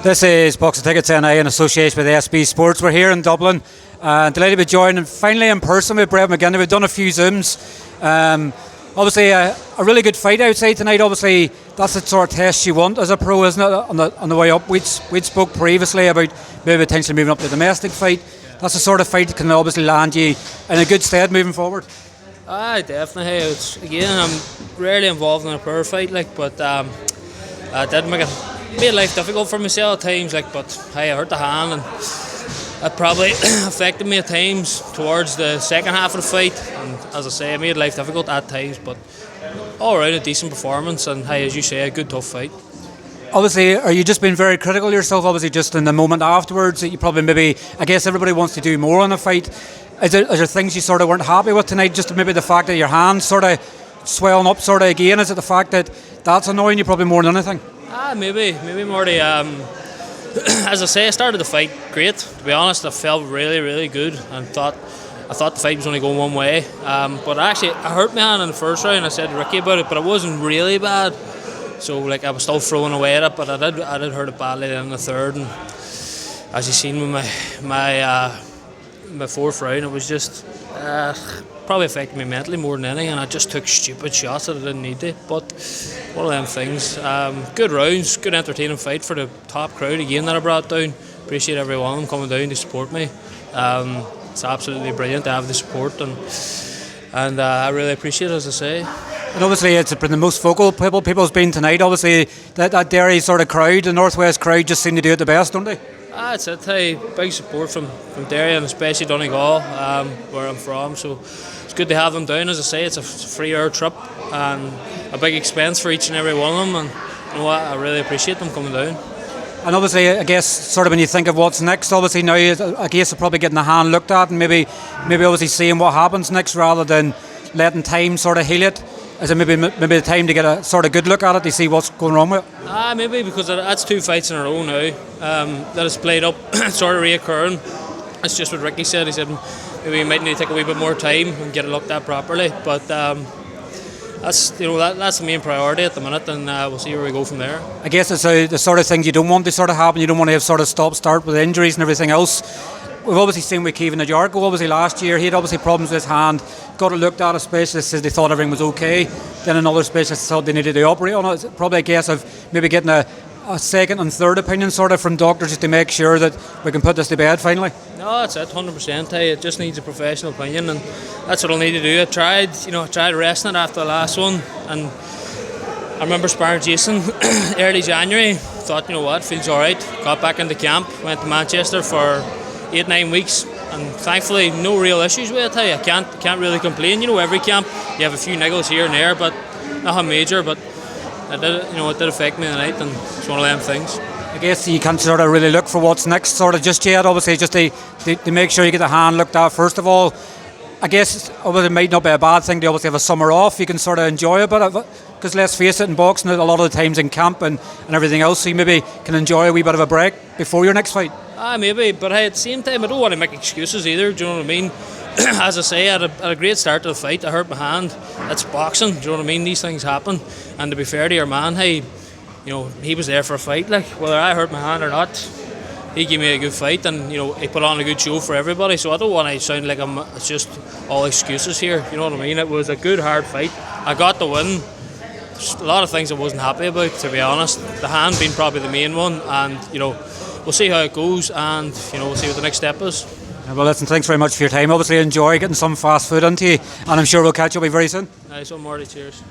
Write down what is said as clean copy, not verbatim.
This is Box of Tickets NI in association with SB Sports. We're here in Dublin. Delighted to be joined finally in person with Brad McGinty. We've done a few Zooms. Obviously, a really good fight outside tonight. Obviously, that's the sort of test you want as a pro, isn't it? On the way up, we'd spoke previously about maybe potentially moving up to the domestic fight. That's the sort of fight that can obviously land you in a good stead moving forward. Aye, definitely. I'm rarely involved in a power fight, but I did made life difficult for myself at times, but hey, I hurt the hand and it probably affected me at times towards the second half of the fight. And as I say, it made life difficult at times, but all around a decent performance and hey, as you say, a good tough fight. Obviously, are you just being very critical of yourself? Obviously, just in the moment afterwards, that you probably maybe, I guess everybody wants to do more on a fight. Is there things you sort of weren't happy with tonight? Just maybe the fact that your hands sort of swelling up sort of again? Is it the fact that that's annoying you probably more than anything? Maybe more the as I say, I started the fight great. To be honest, I felt really, really good and I thought the fight was only going one way. But actually, I hurt my hand in the first round. I said to Ricky about it, but it wasn't really bad. So I was still throwing away at it, but I did hurt it badly in the third. And as you seen with my fourth round, it was just probably affected me mentally more than anything, and I just took stupid shots that I didn't need to. But one of them things. Good rounds, good entertaining fight for the top crowd again that I brought down. Appreciate every one of them coming down to support me. It's absolutely brilliant to have the support, and I really appreciate it, as I say. And obviously it's been the most vocal people's been tonight. Obviously that Derry sort of crowd, the Northwest crowd, just seem to do it the best, don't they? That's it. Hey, big support from Derry and especially Donegal, where I'm from. So it's good to have them down. As I say, it's a free air trip and a big expense for each and every one of them. And you know what? I really appreciate them coming down. And obviously, I guess, sort of when you think of what's next, obviously now, I guess you're probably getting the hand looked at and maybe obviously seeing what happens next rather than letting time sort of heal it. Is it maybe the time to get a sort of good look at it to see what's going wrong with it? Maybe because that's two fights in a row now that has played up, sort of reoccurring. That's just what Ricky said. He said maybe we might need to take a wee bit more time and get it looked at properly. But that's the main priority at the minute, and we'll see where we go from there. I guess it's the sort of things you don't want to sort of happen. You don't want to have sort of stop-start with injuries and everything else. We've obviously seen with Kevin Najarko, obviously last year, he had obviously problems with his hand, got it looked at, a specialist says they thought everything was okay, then another specialist thought they needed to operate on it. It's probably a case of maybe getting a second and third opinion sort of from doctors just to make sure that we can put this to bed finally. No, that's it, 100%. Hey, it just needs a professional opinion, and that's what I'll need to do. I tried resting it after the last one, and I remember sparring Jason early January, thought, you know what, feels alright, got back into camp, went to Manchester for 8-9 weeks, and thankfully no real issues with it. I can't really complain. Every camp you have a few niggles here and there, but nothing major. But it did affect me tonight, and it's one of them things. I guess you can't sort of really look for what's next sort of just yet. Obviously, just to make sure you get the hand looked at first of all. I guess it might not be a bad thing to obviously have a summer off. You can sort of enjoy a bit of it, because let's face it, in boxing, a lot of the times in camp and everything else, so you maybe can enjoy a wee bit of a break before your next fight. Maybe, but hey, at the same time, I don't want to make excuses either. Do you know what I mean? As I say, I had a great start to the fight. I hurt my hand. That's boxing. Do you know what I mean? These things happen. And to be fair to your man, hey, he was there for a fight. Whether I hurt my hand or not, he gave me a good fight, and he put on a good show for everybody. So I don't want to sound like it's just all excuses here. You know what I mean? It was a good, hard fight. I got the win. Just a lot of things I wasn't happy about, to be honest. The hand being probably the main one, and we'll see how it goes, and we'll see what the next step is. Well, listen, thanks very much for your time. Obviously, enjoy getting some fast food into you, and I'm sure we'll catch up with you very soon. Nice one, Marty. Cheers.